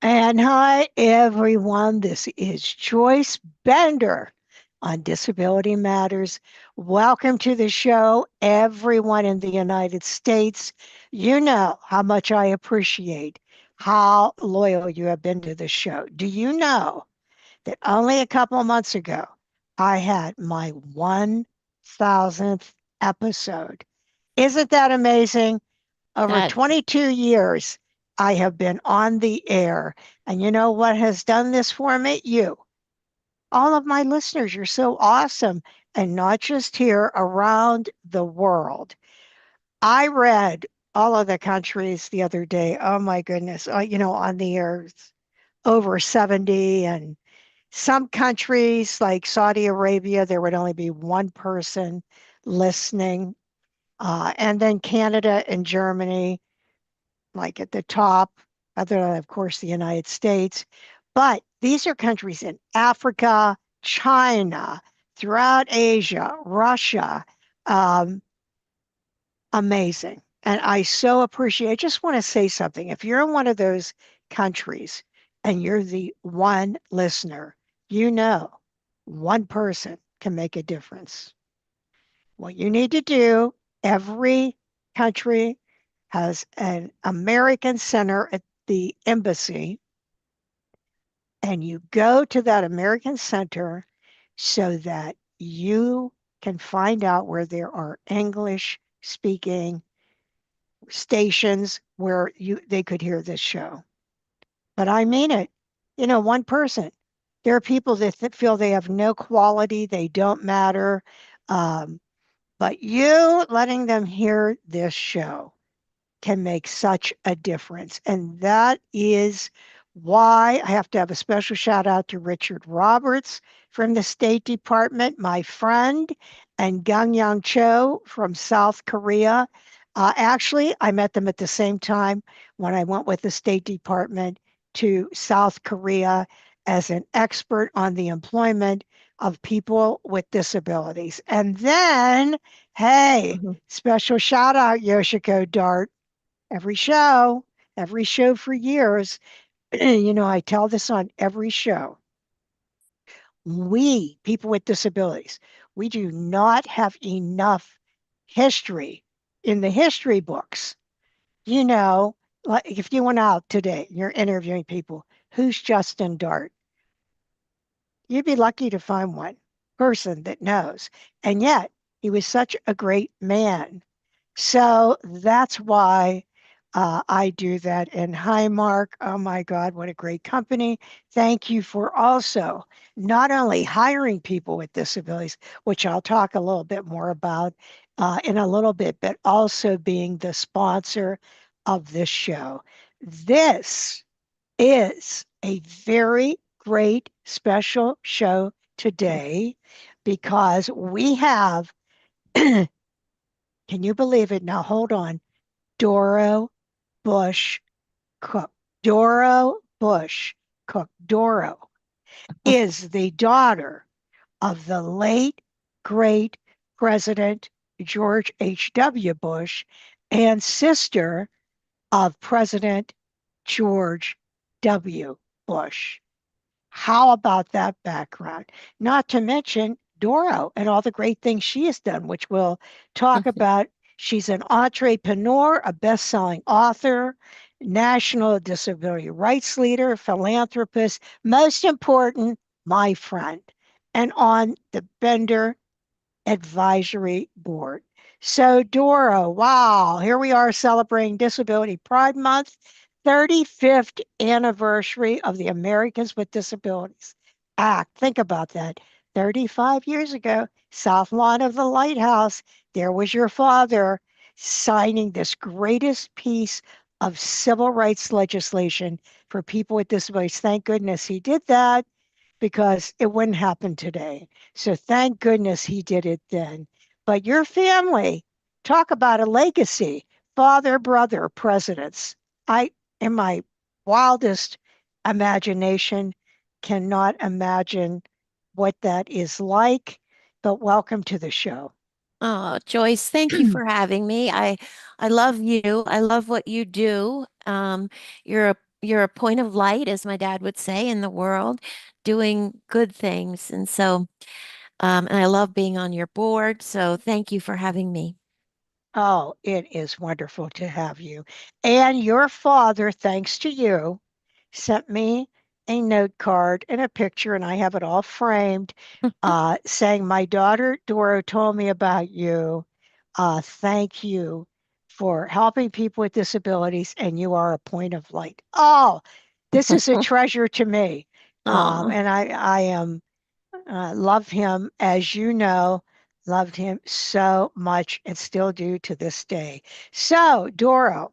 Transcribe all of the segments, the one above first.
And hi, everyone. This is Joyce Bender on Disability Matters. Welcome to the show, everyone in the United States. You know how much I appreciate how loyal you have been to the show. Do you know that only a couple of months ago, I had my 1000th episode? Isn't that amazing? Over That 22 years, I have been on the air. And you know what has done this for me? You. All of my listeners, you're so awesome. And not just here, around the world. I read all of the countries the other day. Oh my goodness. On the air, it's over 70. And some countries like Saudi Arabia, there would only be one person listening. And then Canada and Germany, like at the top, other than, of course, the United States. But these are countries in Africa, China, throughout Asia, Russia. Um, Amazing. And I so appreciate, I just want to say something. If you're in one of those countries and you're the one listener, you know one person can make a difference. What you need to do, every country has an American center at the embassy, and you go to that American center so that you can find out where there are English speaking stations where you they could hear this show. But I mean it. One person. There are people that feel they have no quality, they don't matter. Um, but you letting them hear this show can make such a difference. And that is why I have to have a special shout out to Richard Roberts from the State Department, my friend, and Gang Yang Cho from South Korea. Actually, I met them at the same time when I went with the State Department to South Korea as an expert on the employment of people with disabilities. And then, hey, Mhm. special shout out, Yoshiko Dart, every show, every show for years. I tell this on every show. We, people with disabilities, we do not have enough history in the history books. You know, like if you went out today, you're interviewing people, who's Justin Dart? You'd be lucky to find one person that knows. And yet, he was such a great man. So that's why I do that. And hi, Mark. Oh my God, what a great company. Thank you for also not only hiring people with disabilities, which I'll talk a little bit more about in a little bit, but also being the sponsor of this show. This is a very great special show today because we have, can you believe it? Now, hold on. Doro Bush Cook. Doro Bush Cook. Doro is the daughter of the late, great President George H.W. Bush and sister of President George W. Bush. How about that background? Not to mention Doro and all the great things she has done, which we'll talk about. She's an entrepreneur, a best selling author, national disability rights leader, philanthropist, most important, my friend, and on the Bender Advisory Board. So, Doro, wow, here we are celebrating Disability Pride Month, 35th anniversary of the Americans with Disabilities Act. Think about that. 35 years ago, South Lawn of the Lighthouse, there was your father signing this greatest piece of civil rights legislation for people with disabilities. Thank goodness he did that because it wouldn't happen today. So thank goodness he did it then. But your family, talk about a legacy. Father, brother, presidents. I, in my wildest imagination, cannot imagine what that is like. But welcome to the show. Oh, Joyce, thank you for having me. I love you. I love what you do. You're a you're a point of light, as my dad would say, in the world, doing good things. And so, and I love being on your board. So thank you for having me. Oh, it is wonderful to have you. And your father, thanks to you, sent me a note card and a picture, and I have it all framed, saying, "My daughter Dora told me about you. Thank you for helping people with disabilities, and you are a point of light." Oh, this is a treasure to me. Oh, And I am love him, as you know, loved him so much and still do to this day. So, Dora,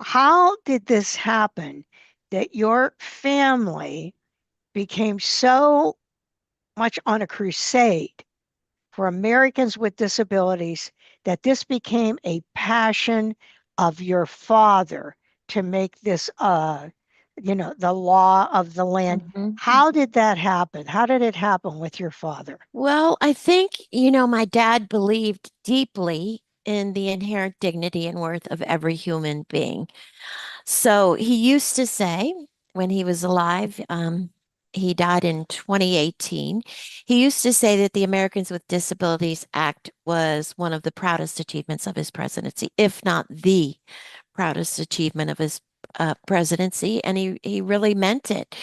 how did this happen that your family became so much on a crusade for Americans with disabilities that this became a passion of your father to make this, the law of the land? mhm. How did that happen? How did it happen with your father? Well, I think, my dad believed deeply in the inherent dignity and worth of every human being. So he used to say when he was alive, he died in 2018. He used to say that the Americans with Disabilities Act was one of the proudest achievements of his presidency, if not the proudest achievement of his presidency. And he really meant it.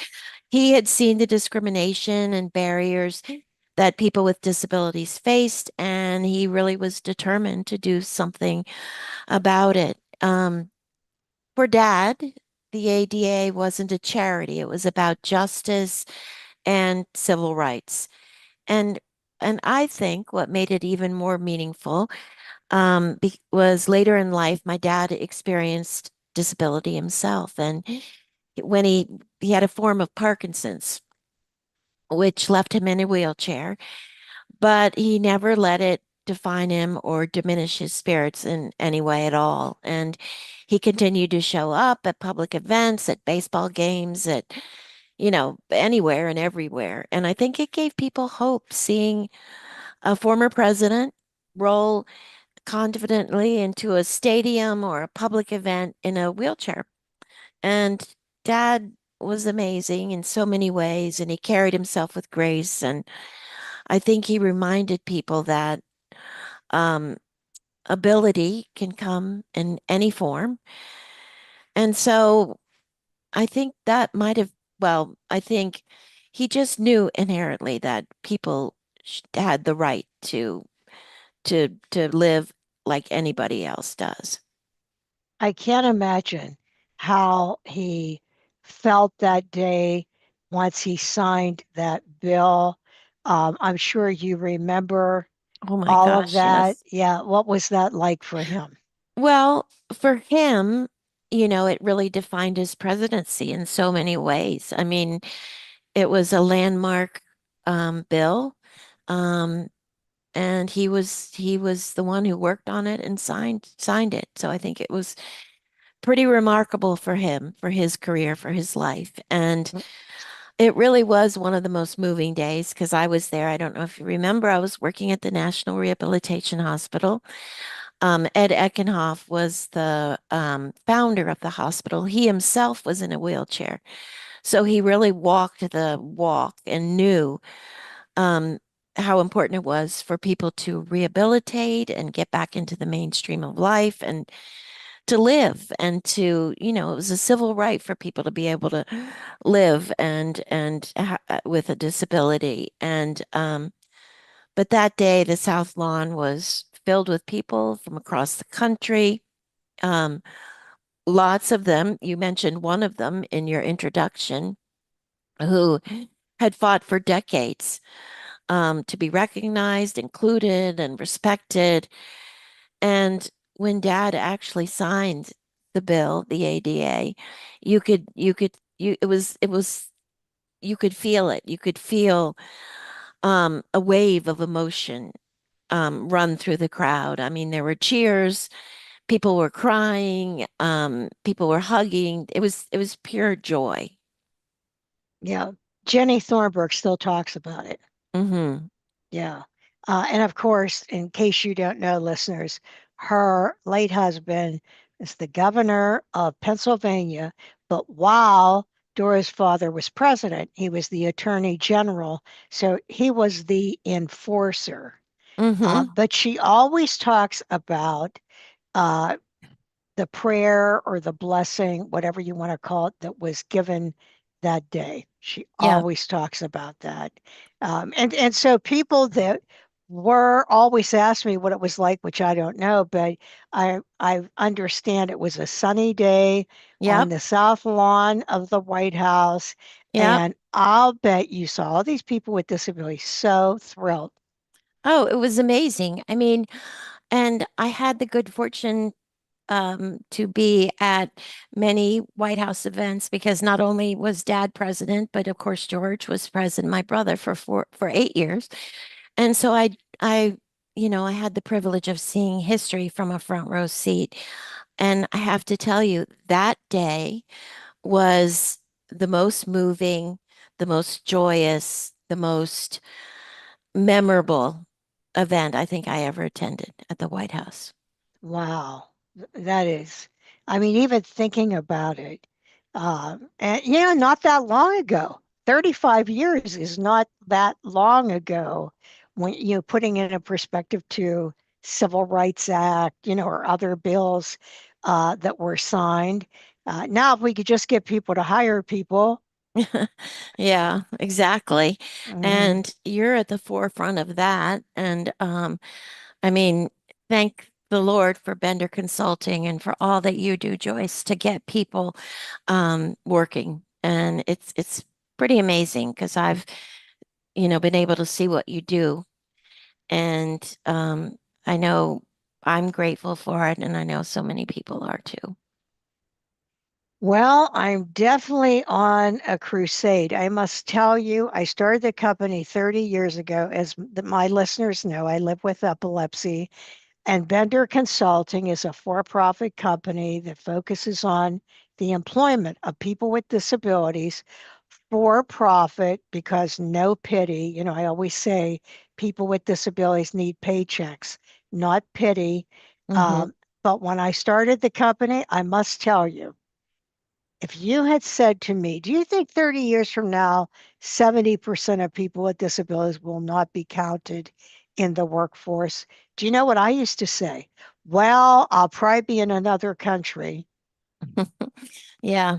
He had seen the discrimination and barriers that people with disabilities faced, and he really was determined to do something about it. For Dad, the ADA wasn't a charity. It was about justice and civil rights. And and I think what made it even more meaningful was later in life, my dad experienced disability himself, and when he had a form of Parkinson's, which left him in a wheelchair, but he never let it define him or diminish his spirits in any way at all. And he continued to show up at public events, at baseball games, at, anywhere and everywhere. And I think it gave people hope seeing a former president roll confidently into a stadium or a public event in a wheelchair. And Dad was amazing in so many ways, and he carried himself with grace. And I think he reminded people that um, ability can come in any form. And so I think that might have, well, I think he just knew inherently that people had the right to live like anybody else does. I can't imagine how he felt that day once he signed that bill. I'm sure you remember Oh my all of gosh, that. yes. Yeah, what was that like for him? Well, for him, it really defined his presidency in so many ways. I mean, it was a landmark bill. Um, and he was the one who worked on it and signed it. So I think it was pretty remarkable for him, for his career, for his life. And it really was one of the most moving days because I was there. I don't know if you remember, I was working at the National Rehabilitation Hospital. Ed Eckenhoff was the founder of the hospital. He himself was in a wheelchair. So he really walked the walk and knew um, how important it was for people to rehabilitate and get back into the mainstream of life and to live and to, it was a civil right for people to be able to live with a disability. And but that day, the South Lawn was filled with people from across the country. Um, Lots of them. You mentioned one of them in your introduction, who had fought for decades to be recognized, included, and respected. And when Dad actually signed the bill, the ADA, you could feel it. You could feel a wave of emotion run through the crowd. I mean, there were cheers, people were crying, people were hugging. It was pure joy. Yeah, Jenny Thornburg still talks about it. Hmm. Yeah. And of course, in case you don't know, listeners, her late husband is the governor of Pennsylvania, But while Dora's father was president, he was the attorney general. So he was the enforcer. Mm-hmm. But she always talks about uh, the prayer or the blessing, whatever you want to call it, that was given that day. She Yeah. always talks about that. And so people that were always asked me what it was like, which I don't know, but I understand it was a sunny day on Yep. the south lawn of the White House. Yep. And I'll bet you saw all these people with disabilities so thrilled. Oh, it was amazing. I mean, and I had the good fortune to be at many White House events because not only was Dad president, but of course George was president, my brother for 8 years, and so I had the privilege of seeing history from a front row seat, and I have to tell you that day was the most moving, the most joyous, the most memorable event I think I ever attended at the White House. Wow, that is, I mean, even thinking about it, and not that long ago, 35 years is not that long ago when putting it in perspective to Civil Rights Act, or other bills that were signed. Now, if we could just get people to hire people. Yeah, exactly. Mhm. And you're at the forefront of that. And I mean, thank the Lord for Bender Consulting and for all that you do, Joyce, to get people working. And it's pretty amazing because I've been able to see what you do. And I know I'm grateful for it, and I know so many people are too. Well, I'm definitely on a crusade. I must tell you, I started the company 30 years ago. As my listeners know, I live with epilepsy, and Bender Consulting is a for-profit company that focuses on the employment of people with disabilities for profit because no pity. I always say people with disabilities need paychecks, not pity. Hmm. Um, but when I started the company, I must tell you, if you had said to me, do you think 30 years from now, 70% of people with disabilities will not be counted in the workforce? Do you know what I used to say? Well, I'll probably be in another country. Yeah.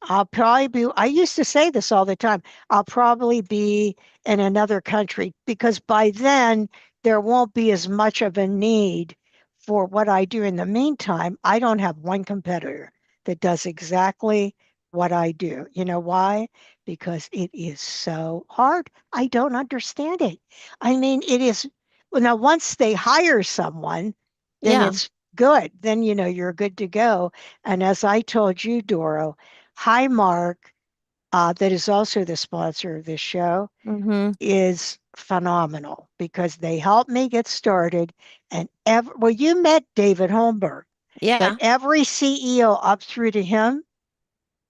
I used to say this all the time. I'll probably be in another country because by then there won't be as much of a need for what I do. In the meantime, I don't have one competitor that does exactly what I do. You know why? Because it is so hard. I don't understand it. I mean, it is, well, now once they hire someone, then Yeah. it's good. Then, you're good to go. And as I told you, Doro, Highmark, that is also the sponsor of this show, Hmm. is phenomenal because they helped me get started. And well, you met David Holmberg, but Yeah. every CEO up through to him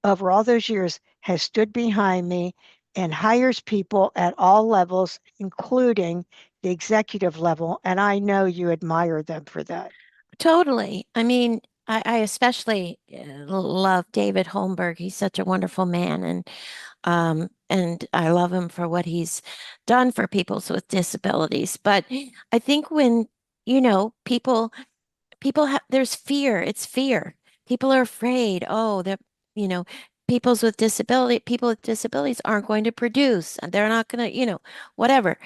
over all those years has stood behind me and hires people at all levels, including the executive level. And I know you admire them for that. Totally. I mean, I especially love David Holmberg. He's such a wonderful man, and I love him for what he's done for people with disabilities. But I think when people have there's fear. It's fear. People are afraid. Oh, that you know, people with disabilities aren't going to produce, and they're not going to, whatever.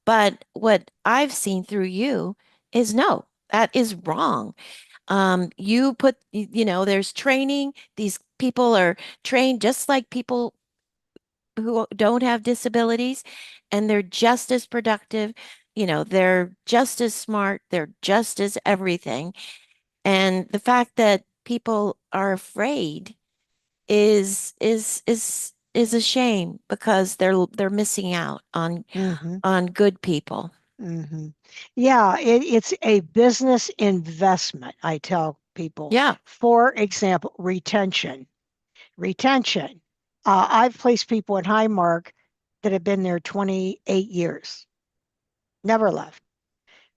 But what I've seen through you is no, that is wrong. There's training. These people are trained just like people who don't have disabilities, and they're just as productive. They're just as smart. They're just as everything. And the fact that people are afraid is a shame because they're missing out Hmm. on good people. Hmm. Yeah, it's a business investment, I tell people. Yeah, For example, retention. Retention. I've placed people at Highmark that have been there 28 years, never left.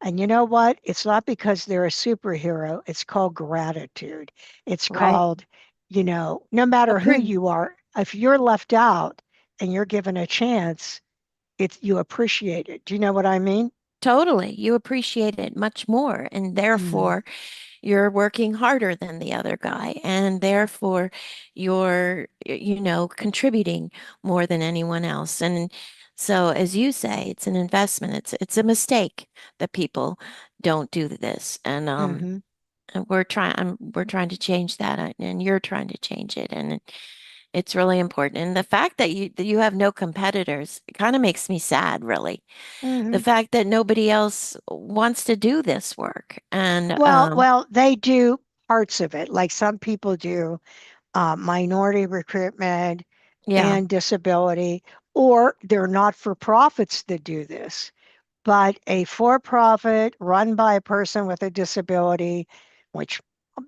And you know what? It's not because they're a superhero. It's called gratitude. It's right. called no matter who Appre you are, if you're left out and you're given a chance, you appreciate it. Do you know what I mean? Totally. You appreciate it much more, and Mm, therefore you're working harder than the other guy, and therefore you're, contributing more than anyone else. And so, as you say, it's an investment. It's a mistake that people don't do this, hmm and we're trying to change that, and you're trying to change it, and it's really important. And the fact that you have no competitors, it kind of makes me sad, really. The hmm fact that nobody else wants to do this work, and Well, they do parts of it, like some people do minority recruitment yeah, and disability, or they're not for profits that do this. But a for profit run by a person with a disability, which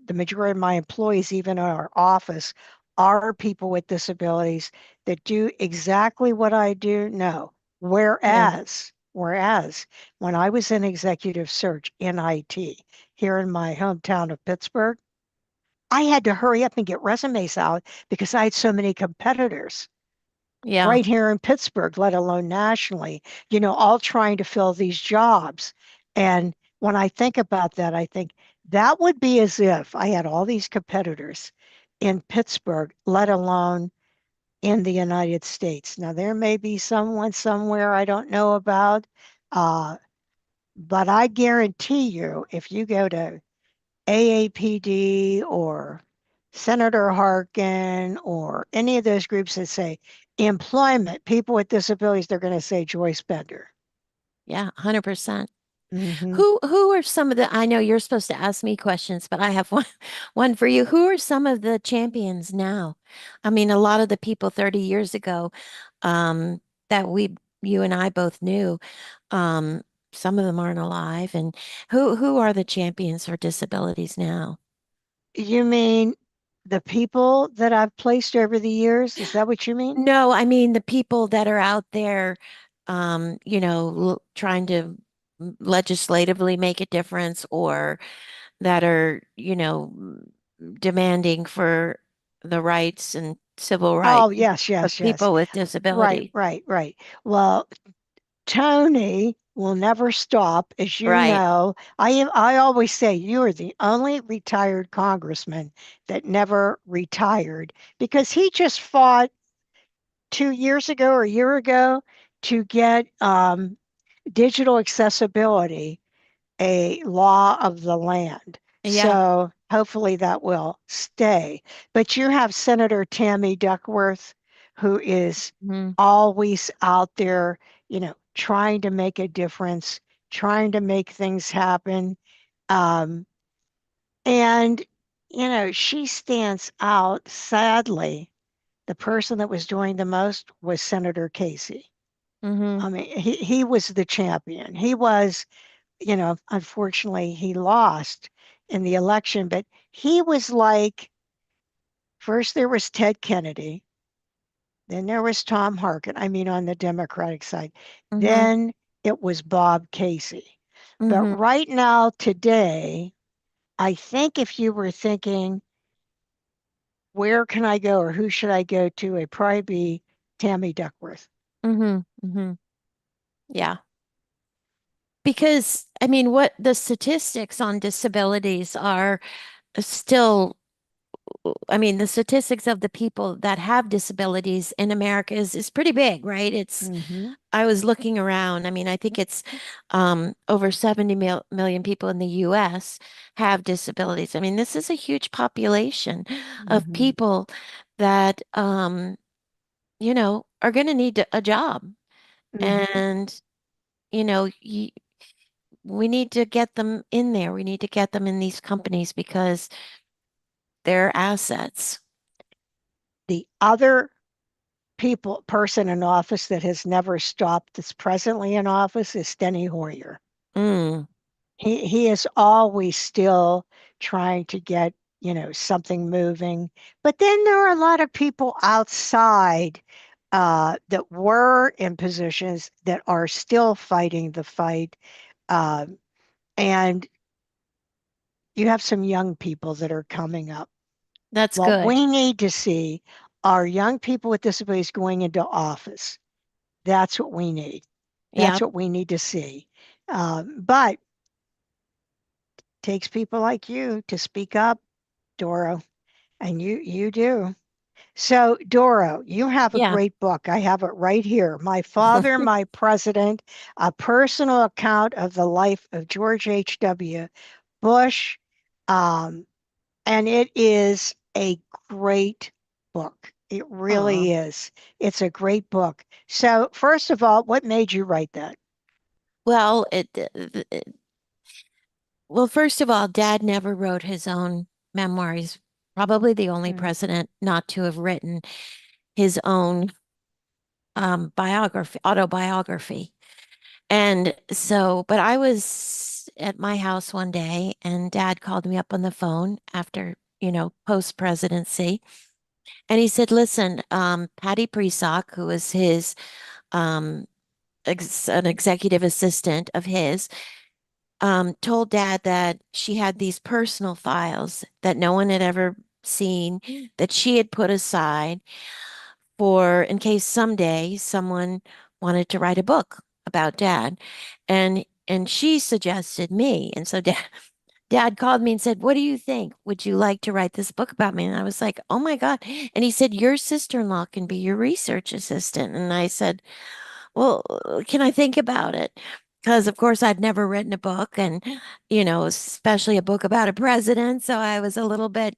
the majority of my employees, even in our office, are people with disabilities that do exactly what I do. No. yeah, Whereas when I was in executive search in IT here in my hometown of Pittsburgh, I had to hurry up and get resumes out because I had so many competitors yeah, right here in Pittsburgh, let alone nationally, all trying to fill these jobs. And when I think about that, I think that would be as if I had all these competitors in Pittsburgh, let alone in the United States. Now, there may be someone somewhere I don't know about, uh, but I guarantee you, if you go to AAPD or Senator Harkin or any of those groups that say employment, people with disabilities, they're going to say Joyce Bender. yeah, 100%. Hmm Who are some of the, I know you're supposed to ask me questions, but I have one for you. Who are some of the champions now? I mean, a lot of the people 30 years ago, um, that you and I both knew, um, some of them aren't alive. And who are the champions for disabilities now? You mean the people that I've placed over the years? Is that what you mean? No, I mean the people that are out there, trying to legislatively make a difference, or that are, demanding for the rights and civil rights Oh, yes, of yes, yes. people with Right, disability. right, right. Well, Tony will never stop, as you Right. know. I always say you are the only retired congressman that never retired because he just fought 2 years ago or a year ago to get digital accessibility a law of the land. Yeah. So hopefully that will stay. But you have Senator Tammy Duckworth, who is Mhm. always out there, trying to make a difference, trying to make things happen. Um, and, she stands out. Sadly, the person that was doing the most was Senator Casey. Mhm. I mean, he was the champion. He was, unfortunately, he lost in the election, but he was like, first there was Ted Kennedy, then there was Tom Harkin, I mean, on the Democratic side, Mhm. then it was Bob Casey. But Mhm. right now, today, I think if you were thinking, where can I go or who should I go to, it'd probably be Tammy Duckworth. Mhm. Mhm. Yeah. Because I mean, what the statistics on disabilities are still, I mean, the statistics of the people that have disabilities in America is pretty big, right? Hmm I was looking around. I mean, I think it's over 70 million people in the US have disabilities. I mean, this is a huge population of hmm people that, are going to need a job. hmm And, you know, y we need to get them in there. We need to get them in these companies because they're assets. The other person in office that has never stopped that's presently in office is Steny Hoyer. Mm, He is always still trying to get, something moving. But then there are a lot of people outside that were in positions that are still fighting the fight. Um, and you have some young people that are coming up. That's What good. we need to see are young people with disabilities going into office. That's what we need. That's Yep. what we need to see. But it takes people like you to speak up, Doro, and you do. So, Doro, you have a Yeah. great book. I have it right here. My Father, My President, a personal account of the life of George H.W. Bush. Um, and it is a great book. It Oh, really is. It's a great book. So, first of all, what made you write that? well, well, first of all, Dad never wrote his own memoirs. Probably the only Mm. president not to have written his own biography, autobiography. And so, but I was at my house one day and Dad called me up on the phone after, post presidency. And he said, listen, Patty Presock, who was his, um, an executive assistant of his, told Dad that she had these personal files that no one had ever seen that she had put aside for in case someday someone wanted to write a book about Dad. And she suggested me. And so Dad called me and said, "What do you think? Would you like to write this book about me?" And I was like, "Oh my God." And he said, "Your sister-in-law can be your research assistant." And I said, "Well, can I think about it?" Because of course I'd never written a book and, especially a book about a president. So I was a little bit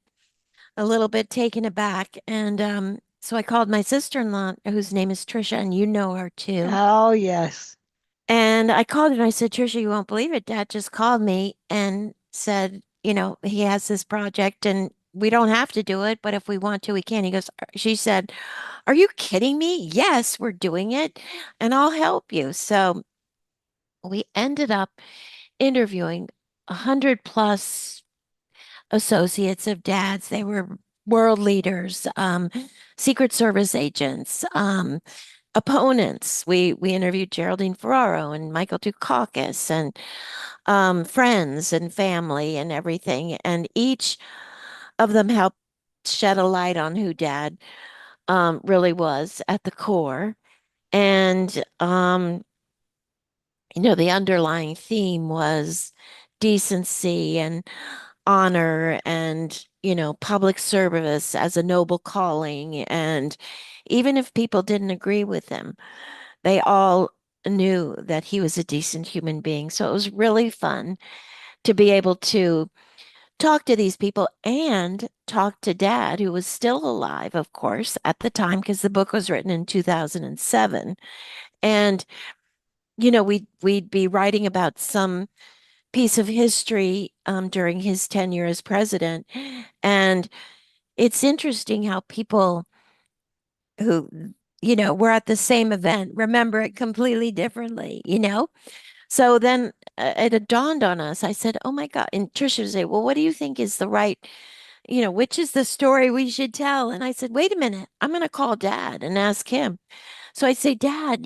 taken aback. And so I called my sister-in-law, whose name is Trisha, and you know her too. Oh, yes. And I called her and I said, Trisha, you won't believe it. Dad just called me and said, he has this project and we don't have to do it, but if we want to, we can. He goes, she said, are you kidding me? Yes, we're doing it and I'll help you. So we ended up interviewing 100 plus associates of Dad's. They were world leaders, Secret Service agents, opponents. We interviewed Geraldine Ferraro and Michael Dukakis and friends and family and everything. And each of them helped shed a light on who Dad really was at the core. And the underlying theme was decency and honor and, public service as a noble calling. And even if people didn't agree with him, they all knew that he was a decent human being. So it was really fun to be able to talk to these people and talk to Dad, who was still alive, of course, at the time, because the book was written in 2007. And, we'd be writing about some piece of history during his tenure as president. And it's interesting how people who, were at the same event remember it completely differently. So then it had dawned on us. I said, oh my God. And Trisha would say, well, what do you think is the right, which is the story we should tell? And I said, wait a minute, I'm going to call Dad and ask him. So I say, Dad,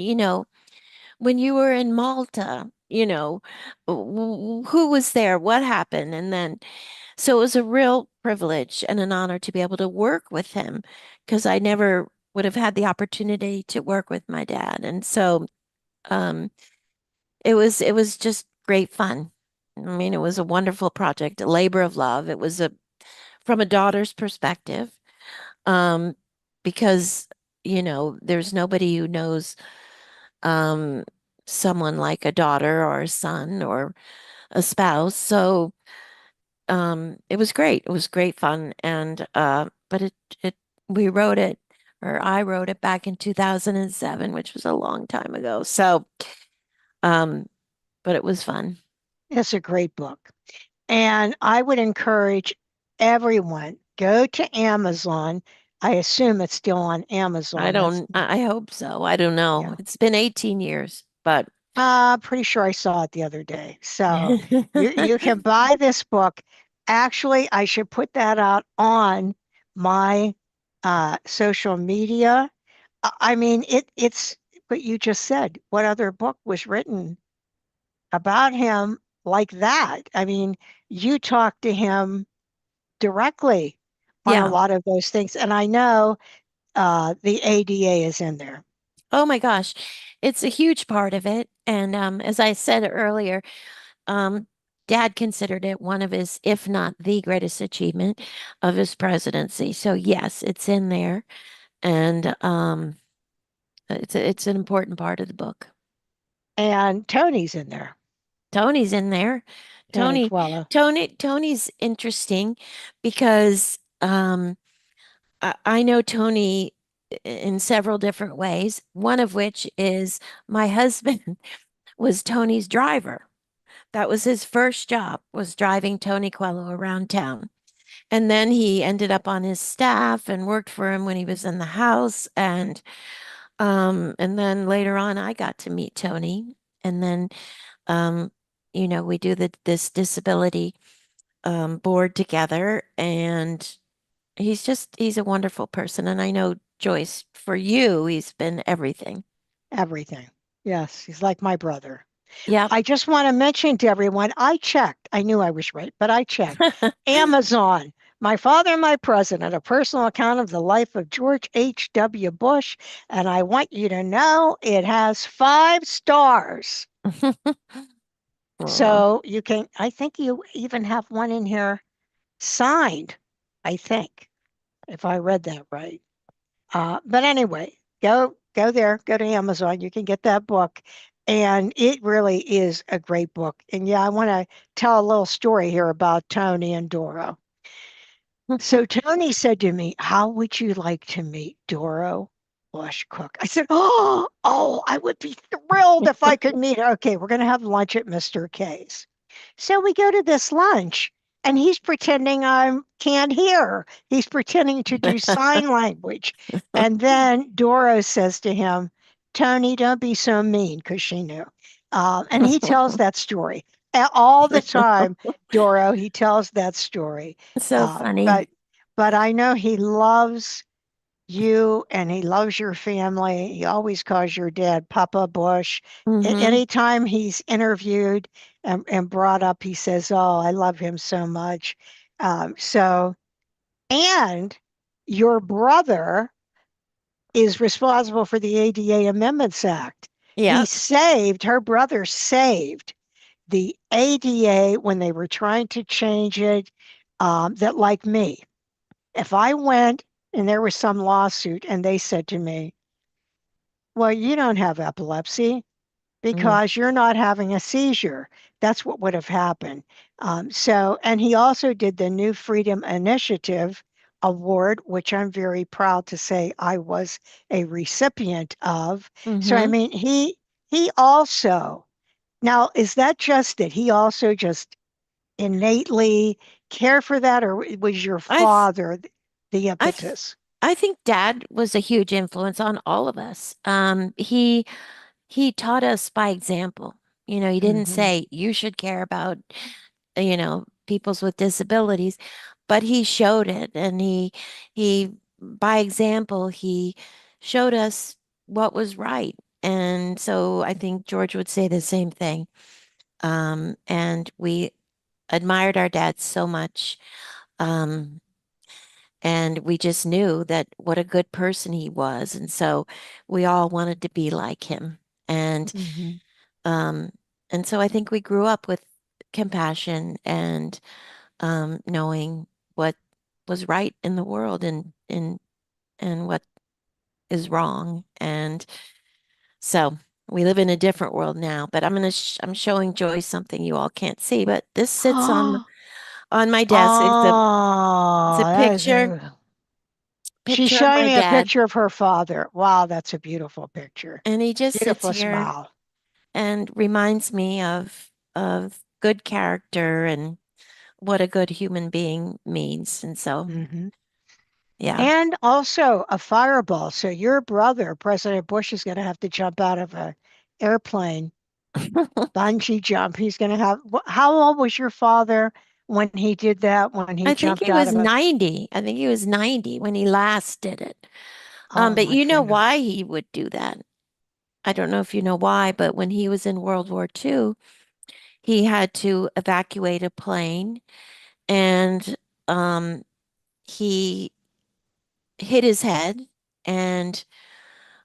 when you were in Malta, who was there? What happened? And then, so it was a real privilege and an honor to be able to work with him because I never would have had the opportunity to work with my dad. And so, um, it was just great fun. I mean, it was a wonderful project, a labor of love. It was from a daughter's perspective, um, because, there's nobody who knows um someone like a daughter or a son or a spouse. So it was great. It was great fun. And but it we wrote it or I wrote it back in 2007, which was a long time ago. So um but it was fun. It's a great book. And I would encourage everyone go to Amazon. I assume it's still on I Amazon. That's don't, I hope so. I don't know. yeah. It's been 18 years, but Pretty sure I saw it the other day. So you can buy this book. Actually, I should put that out on my social media. I mean, it's what you just said. What other book was written about him like that? I mean, you talked to him directly on a Yeah. lot of those things. And I know the ADA is in there. Oh my gosh. It's a huge part of it. And as I said earlier, um, Dad considered it one of his, if not the greatest achievement of his presidency. So yes, it's in there. And it's an important part of the book. And Tony's in there, Tony's in there. Tony Tony, Coelho. Tony's interesting because I know Tony in several different ways. One of which is my husband was Tony's driver. That was his first job, was driving Tony Coelho around town. And then he ended up on his staff and worked for him when he was in the house. And then later on I got to meet Tony. And then um, we do this disability board together, and he's a wonderful person. And I know, Joyce, for you, he's been everything. Everything. Yes, he's like my brother. Yep. I just want to mention to everyone, I checked. I knew I was right, but I checked. Amazon, My Father, My President, a personal account of the life of George H.W. Bush. And I want you to know it has 5 stars. Aw. So you can, I think you even have one in here signed, I think, if I read that right. But anyway, go there, go to Amazon. You can get that book, and it really is a great book. And yeah, I want to tell a little story here about Tony and Doro. So Tony said to me, "How would you like to meet Doro Bush Cook?" I said, "Oh, I would be thrilled if I could meet her." Okay, we're going to have lunch at Mr. K's. So we go to this lunch, and he's pretending I can't hear. He's pretending to do sign language. And then Doro says to him, "Tony, don't be so mean," because she knew. And he tells that story. All the time, Doro, he tells that story. So Uh, funny. but but I know he loves you and he loves your family. He always calls your dad Papa Bush. Hmm. Anytime he's interviewed and brought up, he says, "Oh, I love him so much." And your brother is responsible for the ADA Amendments Act. Yep. Her brother saved the ADA when they were trying to change it. That, like me, if I went and there was some lawsuit and they said to me, "Well, you don't have epilepsy Mm. because you're not having a seizure." That's what would have happened. And he also did the New Freedom Initiative Award, which I'm very proud to say I was a recipient of. So, I Hmm. mean, he also, now, is that just that he also just innately cared for that, or was your I th- father the I th- impetus? I think Dad was a huge influence on all of us. He taught us by example. He didn't Hmm. say you should care about, peoples with disabilities, but he showed it, and he by example, he showed us what was right. And so I think George would say the same thing. And we admired our dad so much. Um, and we just knew that what a good person he was. And so we all wanted to be like him. And Hmm. um, and so I think we grew up with compassion and knowing what was right in the world, and what is wrong. And so we live in a different world now. But I'm showing Joy something you all can't see, but this sits on my desk. It's a Oh, that is picture a. She's picture of showing my me a dad, picture of her father. Wow, that's a beautiful picture. and he just sits Beautiful here smile. and reminds me of good character and what a good human being means. And so, Hmm. yeah. And also a fireball. So your brother, President Bush, is going to have to jump out of a airplane, bungee jump. He's going to have. How old was your father when he did that? When he I think jumped he out was of a. 90. I think he was 90 when he last did it. Oh But my you know goodness. why he would do that? I don't know if you know why, but when he was in World War II, he had to evacuate a plane, and um, he hit his head and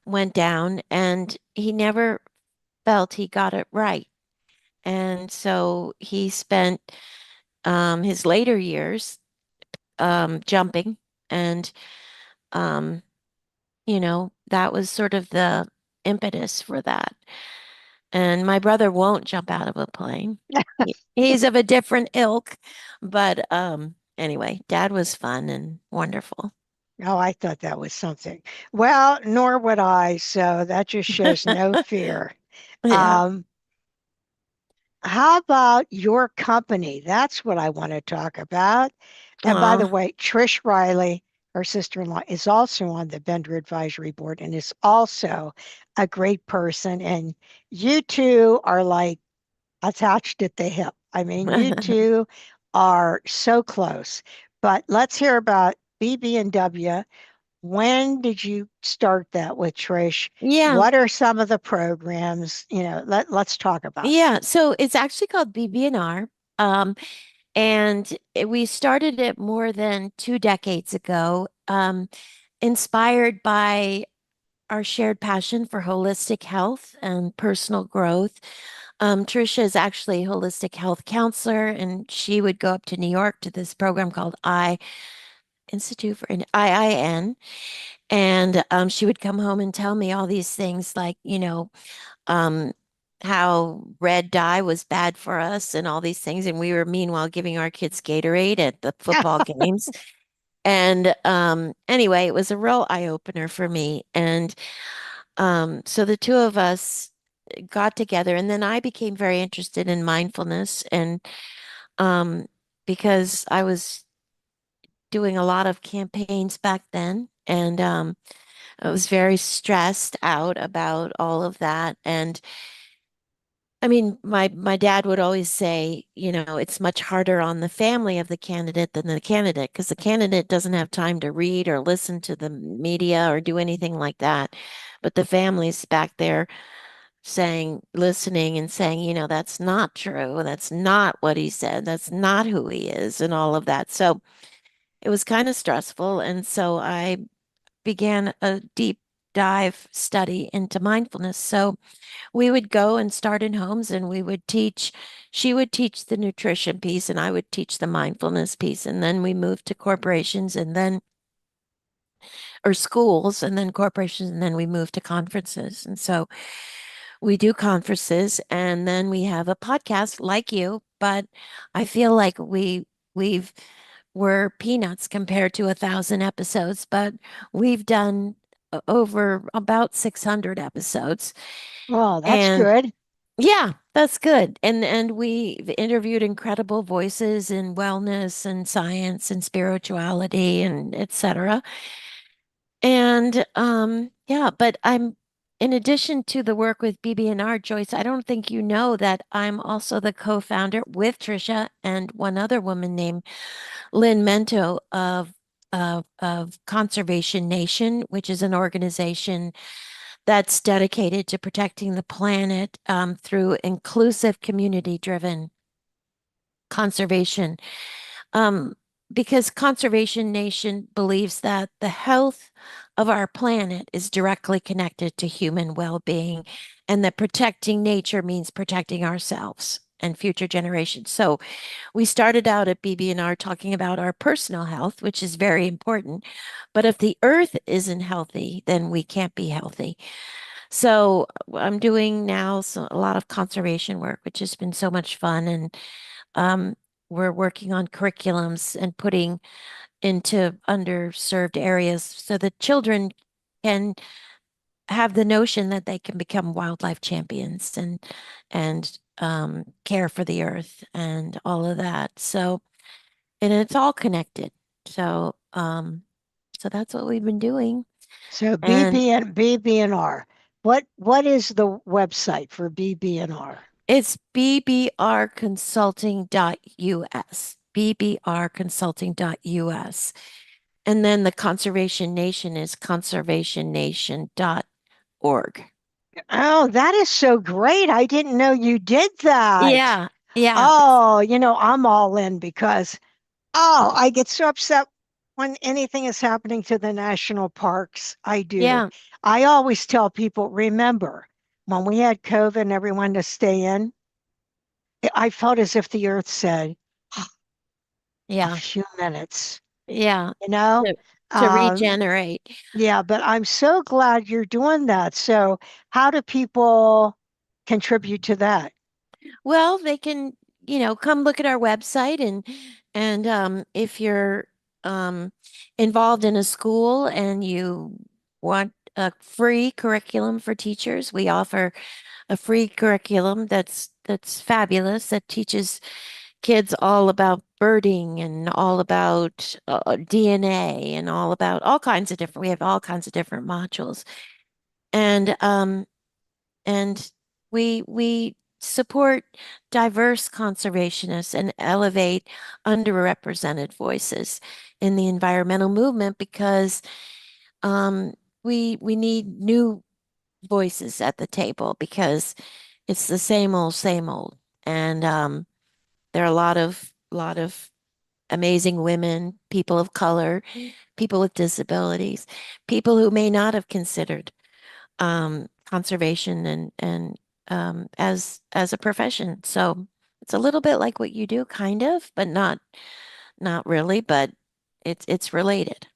went down, and he never felt he got it right. And so he spent his later years jumping, and um, that was sort of the impetus for that. And my brother won't jump out of a plane. He's of a different ilk, but anyway, Dad was fun and wonderful. Oh, I thought that was something. Well, nor would I. So that just shows no fear. Yeah. Um, how about your company? That's what I want to talk about. And by the Oh, way, Trish Riley, her sister-in-law, is also on the Vendor Advisory Board and is also a great person. And you two are like attached at the hip. I mean, you two are so close. But let's hear about BB&W. When did you start that with Trish? yeah. What are some of the programs? Let's talk about that. Yeah. So it's actually called BB&R. Um, we started it more than 2 decades ago, inspired by our shared passion for holistic health and personal growth. Trisha is actually a holistic health counselor, and she would go up to New York to this program called Institute for IIN, and she would come home and tell me all these things, like um, how red dye was bad for us and all these things, and we were meanwhile giving our kids Gatorade at the football games. And anyway, it was a real eye opener for me, and so the two of us got together, and then I became very interested in mindfulness, and um, because I was doing a lot of campaigns back then, and I was very stressed out about all of that. And I mean, my dad would always say, it's much harder on the family of the candidate than the candidate, because the candidate doesn't have time to read or listen to the media or do anything like that. But the family's back there saying, listening and saying, that's not true. That's not what he said. That's not who he is, and all of that. So it was kind of stressful. And so I began a deep dive study into mindfulness. So we would go and start in homes, and she would teach the nutrition piece and I would teach the mindfulness piece. And then we moved to corporations, and then, or schools, and then corporations, and then we moved to conferences. And so we do conferences, and then we have a podcast like you, but I feel like we've we're peanuts compared to 1,000 episodes, but we've done over about 600 episodes. Oh, that's And good. yeah, that's good. And we've interviewed incredible voices in wellness and science and spirituality and etc. And yeah, but I'm in addition to the work with BB&R, Joyce, I don't think you know that I'm also the co-founder with Trisha and one other woman named Lynn Mento of Conservation Nation, which is an organization that's dedicated to protecting the planet through inclusive, community-driven conservation. Um, because Conservation Nation believes that the health of our planet is directly connected to human well-being, and that protecting nature means protecting ourselves and future generations. So we started out at BB&R talking about our personal health, which is very important. But if the earth isn't healthy, then we can't be healthy. So I'm doing now a lot of conservation work, which has been so much fun. And um, we're working on curriculums and putting into underserved areas so that children can have the notion that they can become wildlife champions and care for the earth and all of that. So, and it's all connected. So, so that's what we've been doing. So And BB&R. What is the website for BB&R? it's bbrconsulting.us, bbrconsulting.us. And then the Conservation Nation is conservationnation.org. Oh, that is so great. I didn't know you did that. Yeah, yeah. Oh, I'm all in because, oh, I get so upset. when anything is happening to the national parks, I do. Yeah, I always tell people, remember, when we had COVID and everyone to stay in, I felt as if the earth said, a yeah, few minutes, yeah. you know? To to Um, regenerate. yeah, but I'm so glad you're doing that. So, how do people contribute to that? Well, they can, come look at our website and if you're um involved in a school and you want a free curriculum for teachers, we offer a free curriculum that's fabulous that teaches kids all about birding and all about DNA and all about all kinds of different we have all kinds of different modules. And we support diverse conservationists and elevate underrepresented voices in the environmental movement because we need new voices at the table because it's the same old, same old. And there are a lot of amazing women, people of color, people with disabilities, people who may not have considered conservation and as a profession. So it's a little bit like what you do, kind of, but not really, but it's related.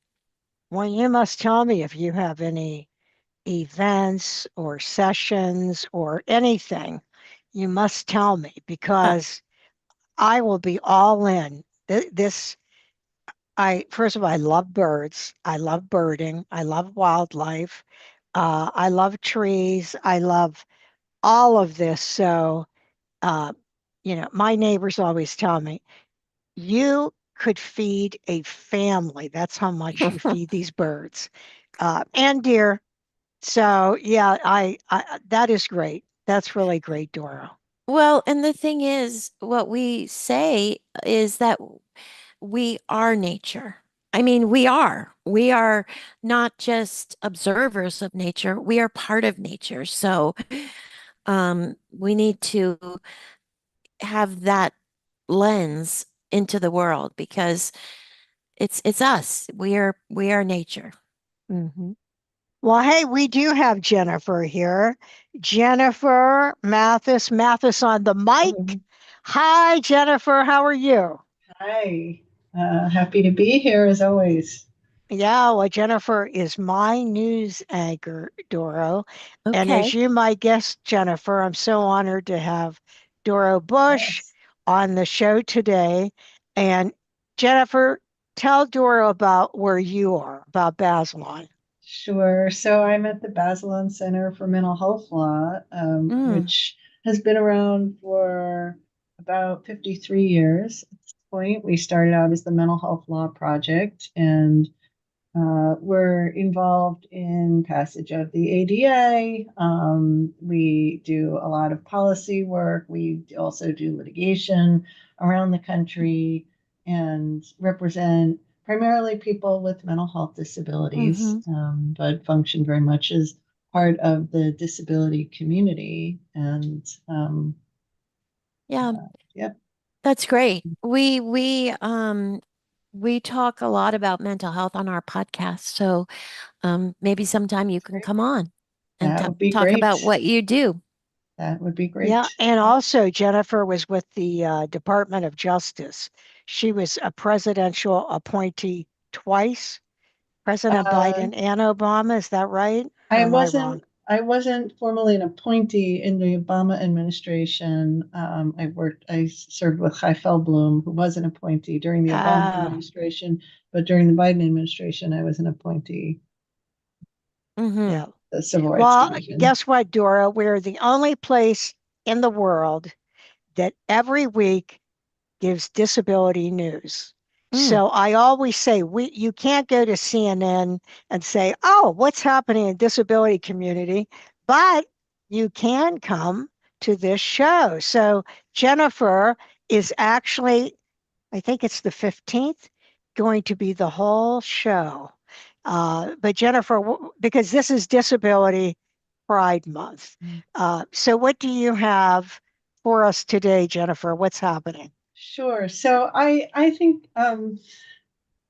Well, you must tell me if you have any events or sessions or anything. You must tell me Uh, because I will be all in. This, I first of all, I love birds. I love birding. I love wildlife. I love trees. I love all of this. So, uh, my neighbors always tell me, you could feed a family. That's how much you feed these birds and deer. So, yeah, that is great. That's really great, Dora. well, and the thing is, what we say is that we are nature. I mean, we are not just observers of nature, we are part of nature. So we need to have that lens into the world because it's us. We are nature. Mhm. Well, hey, we do have Jennifer here. Jennifer Mathis on the mic. Um, Hi, Jennifer. How are you? Hi, happy to be here as always. Yeah, well, Jennifer is my news anchor, Doro. And as Okay. you might guess, Jennifer, I'm so honored to have Doro Bush Yes, on the show today. And Jennifer, tell Doro about where you are, about Basilon. sure. So I'm at the Bazelon Center for Mental Health Law, Mm, which has been around for about 53 years at this point. We started out as the Mental Health Law Project, and we're involved in passage of the ADA. We do a lot of policy work. We also do litigation around the country and represent primarily people with mental health disabilities, hmm. but function very much as part of the disability community. And Yeah, yep, that's great. We talk a lot about mental health on our podcast. So maybe sometime you can come on and that would be talk about great. what you do. That would be Yeah, great. and also Jennifer was with the Department of Justice. She was a presidential appointee twice, President Uh, Biden and Obama. Is that right? Or I am I wrong? wasn't I wasn't formally an appointee in the Obama administration. I served with Chai Feldblum, who was an appointee during the Obama Ah, administration, but during the Biden administration, I was an appointee, Hmm. yeah. the Civil Rights Well, Division. guess what, Dora? We're the only place in the world that every week gives disability news. Mm. So I always say you can't go to CNN and say, "Oh, what's happening in disability community?" But you can come to this show. So Jennifer is actually, I think it's the 15th, going to be the whole show. But Jennifer, because this is Disability Pride Month. So what do you have for us today, Jennifer? What's happening? Sure. So I think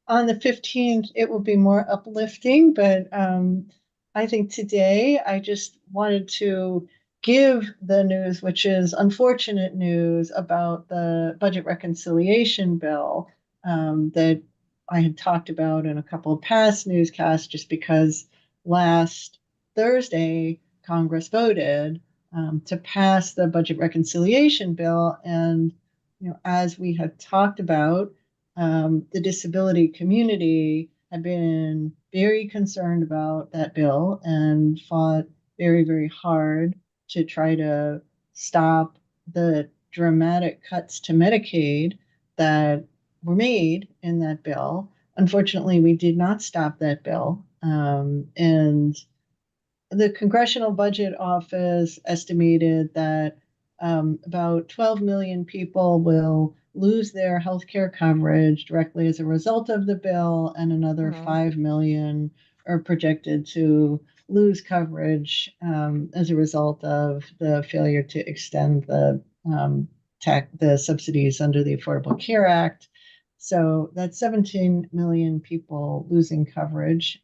on the 15th, it will be more uplifting, but I think today I just wanted to give the news, which is unfortunate news about the budget reconciliation bill that I had talked about in a couple of past newscasts, just because last Thursday Congress voted to pass the budget reconciliation bill. And, as we had talked about, the disability community had been very concerned about that bill and fought very, very hard to try to stop the dramatic cuts to Medicaid that were made in that bill. Unfortunately, we did not stop that bill. And the Congressional Budget Office estimated that about 12 million people will lose their health care coverage directly as a result of the bill, and another 5 million are projected to lose coverage as a result of the failure to extend the subsidies under the Affordable Care Act. So that's 17 million people losing coverage.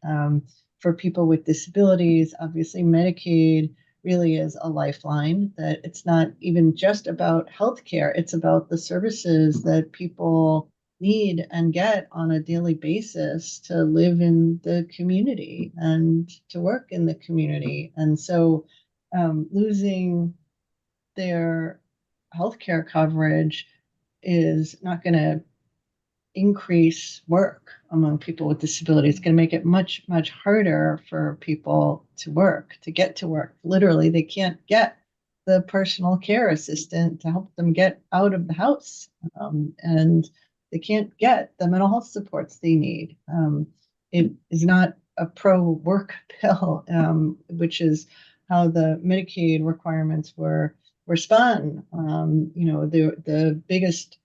For people with disabilities, obviously Medicaid really is a lifeline, that it's not even just about healthcare, it's about the services that people need and get on a daily basis to live in the community and to work in the community. And so losing their healthcare coverage is not going to increase work among people with disabilities. It's going to make it much, much harder for people to work, to get to work. Literally, they can't get the personal care assistant to help them get out of the house. And they can't get the mental health supports they need. It is not a pro-work bill, which is how the Medicaid requirements were spun. The biggest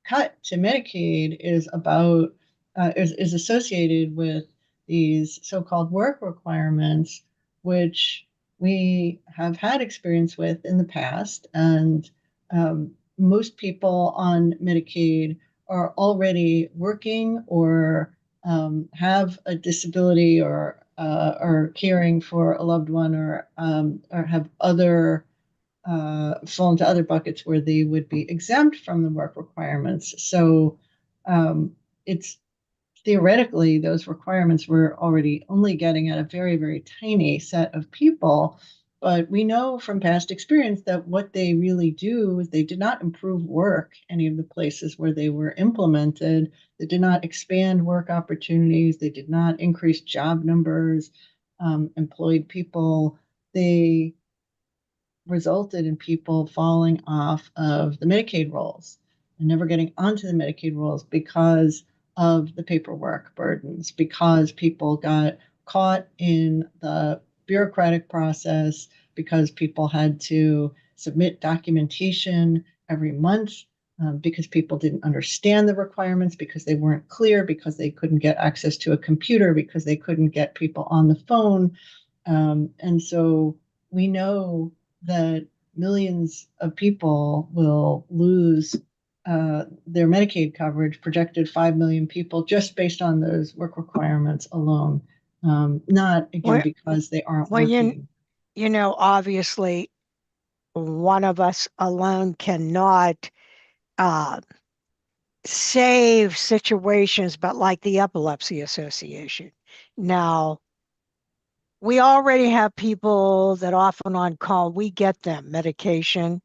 cut to Medicaid is associated with these so-called work requirements, which we have had experience with in the past. And most people on Medicaid are already working or have a disability or are caring for a loved one or have other fall into other buckets where they would be exempt from the work requirements. So it's theoretically those requirements were already only getting at a very, very tiny set of people. But we know from past experience that what they really do is they did not improve work any of the places where they were implemented. They did not expand work opportunities. They did not increase job numbers, employed people. They resulted in people falling off of the Medicaid rolls and never getting onto the Medicaid rolls because of the paperwork burdens, because people got caught in the bureaucratic process, because people had to submit documentation every month, because people didn't understand the requirements, because they weren't clear, because they couldn't get access to a computer, because they couldn't get people on the phone. And so we know that millions of people will lose their Medicaid coverage, projected 5 million people, just based on those work requirements alone. Not, again, Well, because they aren't well, working. obviously, one of us alone cannot uh, save situations, but like the Epilepsy Association. Now, we already have people that often on call, we get them medication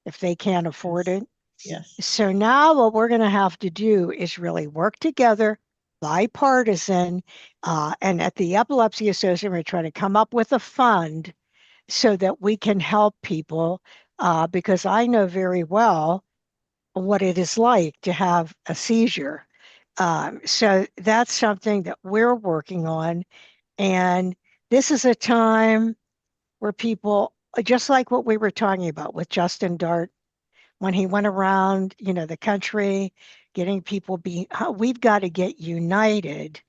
if they can't afford Yes. it. Yes. So now what we're going to have to do is really work together, bipartisan, and at the Epilepsy Association, we're trying to come up with a fund so that we can help people, because I know very well what it is like to have a seizure. So that's something that we're working on. And this is a time where people, just like what we were talking about with Justin Dart, when he went around, the country, getting people we've got to get united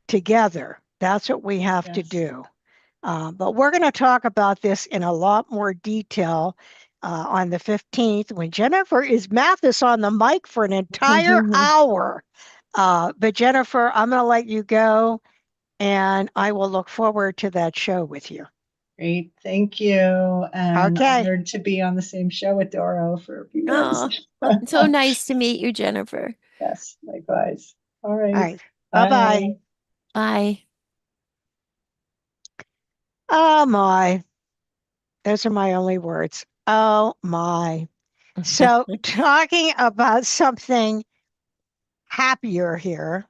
together. That's what we have to Yes. do. But we're going to talk about this in a lot more detail on the 15th when Jennifer is Mathis on the mic for an entire hour. But Jennifer, I'm going to let you go, and I will look forward to that show with you. Great, thank you. And Okay. honored to be on the same show with Doro for a few years. Oh, so nice to meet you, Jennifer. Yes, likewise. All All right. right. Bye bye. Bye. Bye. Oh my. Those are my only words. Oh my. So, talking about something happier here,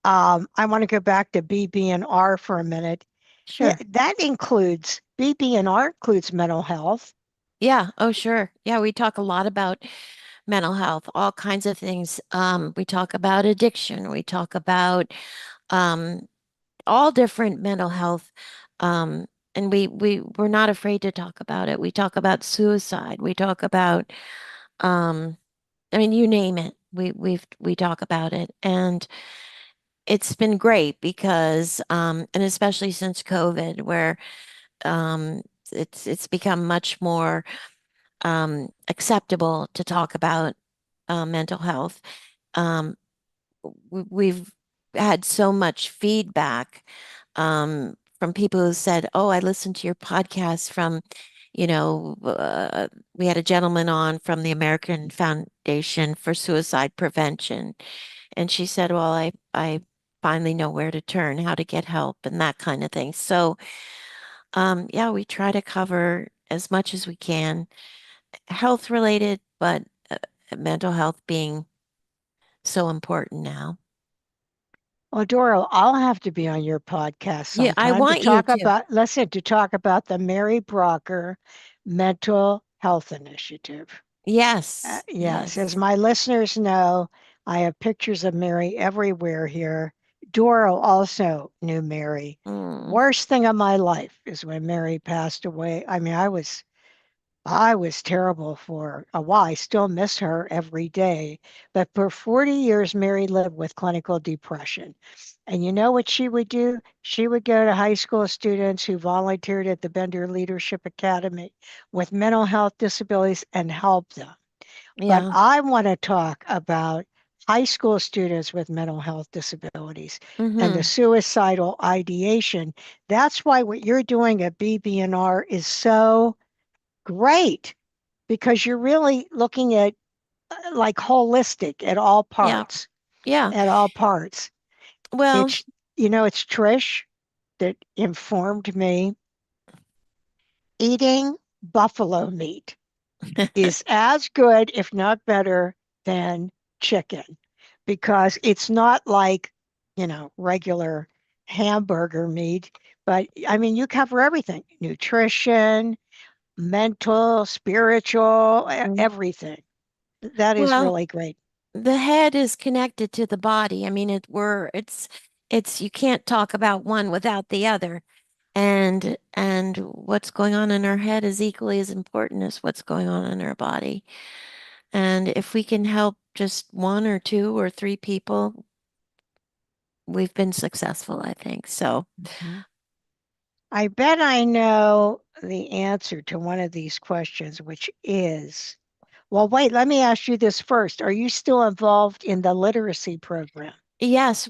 I want to go back to BB&R for a minute. Yeah, Sure. that includes BB&R includes mental health. Yeah. Oh, sure. Yeah, we talk a lot about mental health, all kinds of things. We talk about addiction. We talk about um, all different mental health. And we're not afraid to talk about it. We talk about suicide. We talk about I mean, you name it. We talk about it. And it's been great because and especially since COVID, where um it's become much more acceptable to talk about mental health. Um, we've had so much feedback from people who said, "Oh, I listened to your podcast from, we had a gentleman on from the American Foundation for Suicide Prevention, and she said, "Well, I finally know where to turn, how to get help, and that kind of thing." So, yeah, we try to cover as much as we can, health related, but mental health being so important now. Well, Doro, I'll have to be on your podcast Yeah, I sometime to want you talk to. about, listen, to talk about the Mary Brocker Mental Health Initiative. Yes, Yes, as yes. my listeners know, I have pictures of Mary everywhere here. Doro also knew Mary. Mm, Worst thing of my life is when Mary passed away. I mean, I was terrible for a while. I still miss her every day. But for 40 years, Mary lived with clinical depression. And you know what she would do? She would go to high school students who volunteered at the Bender Leadership Academy with mental health disabilities and help them. But yeah. I want to talk about high school students with mental health disabilities and the Mm-hmm. suicidal ideation. That's why what you're doing at BB&R is so great because you're really looking at like holistic Yeah. Yeah. at all parts. Well, It's, it's Trish that informed me eating buffalo meat is as good, if not better, than chicken because it's not like, regular hamburger meat. But I mean, you cover everything nutrition, mental, spiritual, everything. That is well, really great. the head is connected to the body. I mean, it's you can't talk about one without the other. And what's going on in our head is equally as important as what's going on in our body. And if we can help just one or two or three people, we've been successful, I think. So, Mhm. I bet I know the answer to one of these questions, which is, well, wait, let me ask you this first. Are you still involved in the literacy program? yes,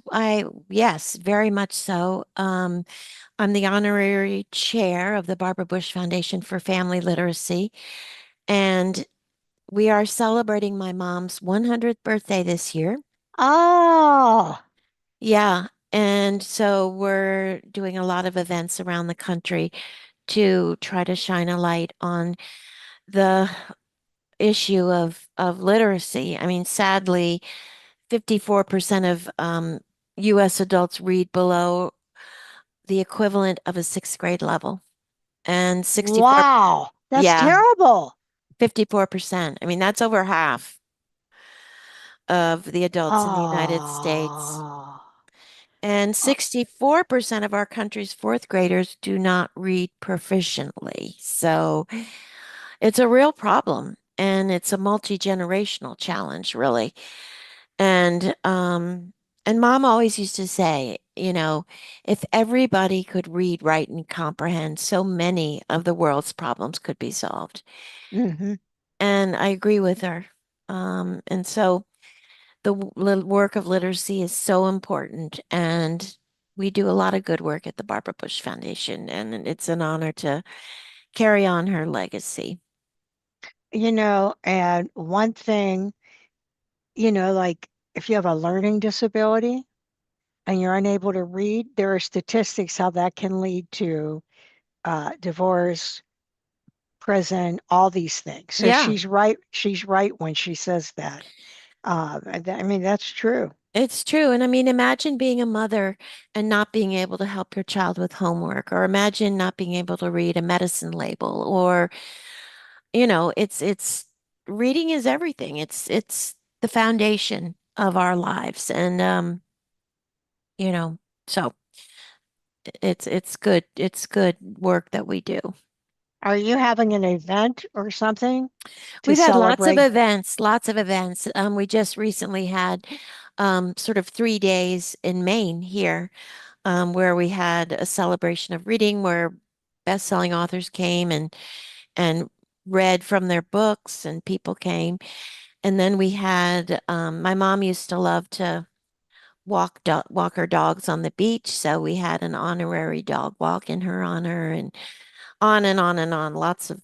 very much so. I'm the honorary chair of the Barbara Bush Foundation for Family Literacy, and we are celebrating my mom's 100th birthday this year. Oh, Yeah, and so we're doing a lot of events around the country to try to shine a light on the issue of literacy. I mean, sadly, 54% of US adults read below the equivalent of a sixth grade level. And 64, wow. That's yeah, terrible. 54%. I mean, that's over half of the adults in the United States. Oh, And oh, 64% of our country's fourth graders do not read proficiently. So it's a real problem and it's a multi-generational challenge, really. And and mom always used to say, if everybody could read, write, and comprehend, so many of the world's problems could be solved. mhm. And I agree with her. And so work of literacy is so important, and we do a lot of good work at the Barbara Bush Foundation, and it's an honor to carry on her legacy. And one thing, like if you have a learning disability and you're unable to read, there are statistics how that can lead to divorce, prison, all these things. So Yeah, she's right. She's right when she says that. I mean, that's true. it's true. And I mean, imagine being a mother and not being able to help your child with homework, or imagine not being able to read a medicine label, or, it's reading is everything. It's the foundation of our lives. And you know, so it's good. It's good work that we do. Are you having an event or something to We've had lots of celebrate? events, lots of events. We just recently had sort of 3 days in Maine here, where we had a celebration of reading where best-selling authors came and read from their books, and people came. And then we had my mom used to love to walk her dogs on the beach, so we had an honorary dog walk in her honor, and on and on and on. Lots of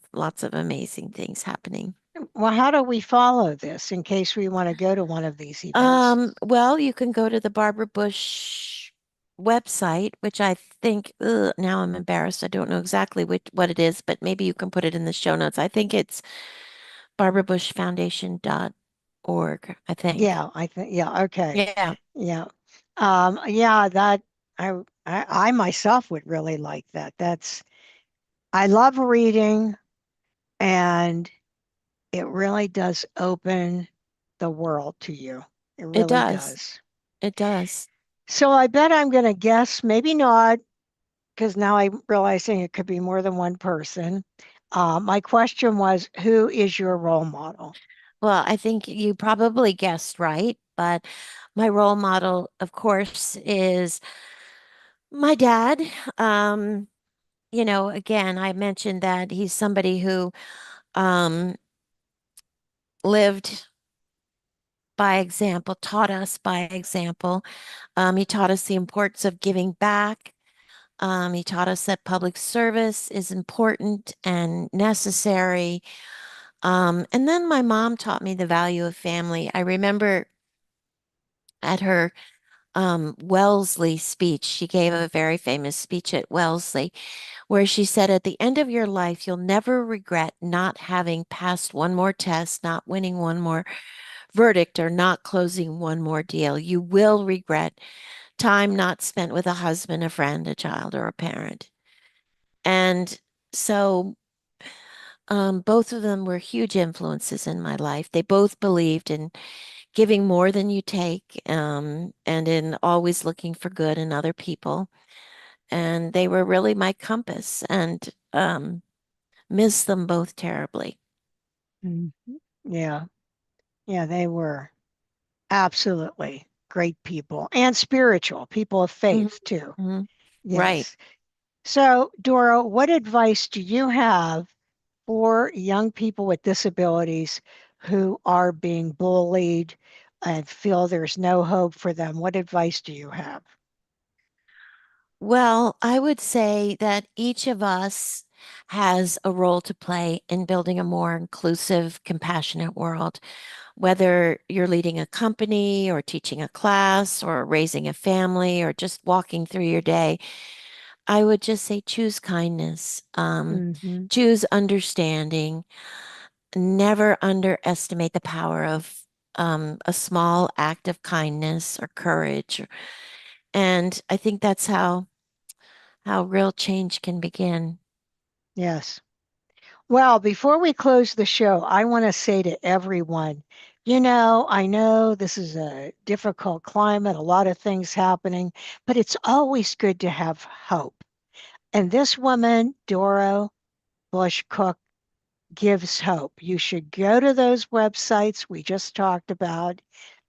amazing things happening. Well, how do we follow this in case we want to go to one of these events? Well, you can go to the Barbara Bush website, which I think, now I'm embarrassed. I don't know exactly what it is, but maybe you can put it in the show notes. I think it's barbarabushfoundation.org, I think. Yeah, I think, yeah, okay. Yeah, Yeah. Yeah, that I myself would really like that. I love reading, and it really does open the world to you. It it really does. does. It does. So I bet I'm going to guess, maybe not, because now I'm realizing it could be more than one person. My question was, who is your role model? Well, I think you probably guessed right, but my role model, of course, is my dad. Um, again, I mentioned that he's somebody who um, lived by example, taught us by example. He taught us the importance of giving back. He taught us that public service is important and necessary. And then my mom taught me the value of family. I remember at her Wellesley speech, she gave a very famous speech at Wellesley, where she said, at the end of your life, you'll never regret not having passed one more test, not winning one more verdict, or not closing one more deal. You will regret time not spent with a husband, a friend, a child, or a parent. And so both of them were huge influences in my life. They both believed in giving more than you take, and in always looking for good in other people. And they were really my compass, and miss them both terribly. Mhm. Yeah, yeah, they were absolutely great people and spiritual people of Mhm, faith too. mhm. Right. Yes. So, Dora, what advice do you have for young people with disabilities who are being bullied and feel there's no hope for them? What advice do you have? Well, I would say that each of us has a role to play in building a more inclusive, compassionate world. Whether you're leading a company or teaching a class or raising a family or just walking through your day, I would just say choose kindness, Hmm. choose understanding, never underestimate the power of a small act of kindness or courage. And I think that's how real change can begin. Yes. Well, before we close the show, I want to say to everyone, I know this is a difficult climate, a lot of things happening, but it's always good to have hope. And this woman, Dora Bush Cook, gives hope. You should go to those websites we just talked about.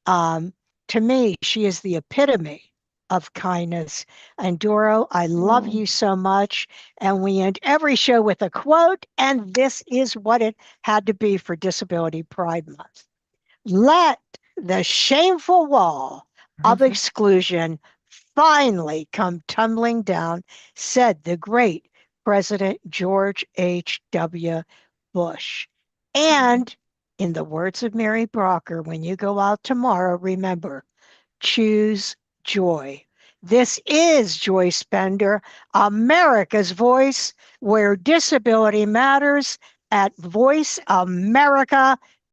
Um, to me, she is the epitome of kindness. And Doro, I love Mm. you so much. And we end every show with a quote, and this is what it had to be for Disability Pride Month. Let the shameful wall of exclusion finally come tumbling down, said the great President George H.W. Bush. And in the words of Mary Brocker, when you go out tomorrow, remember, choose joy. This is Joyce Bender, America's Voice, where disability matters at voiceamerica.com.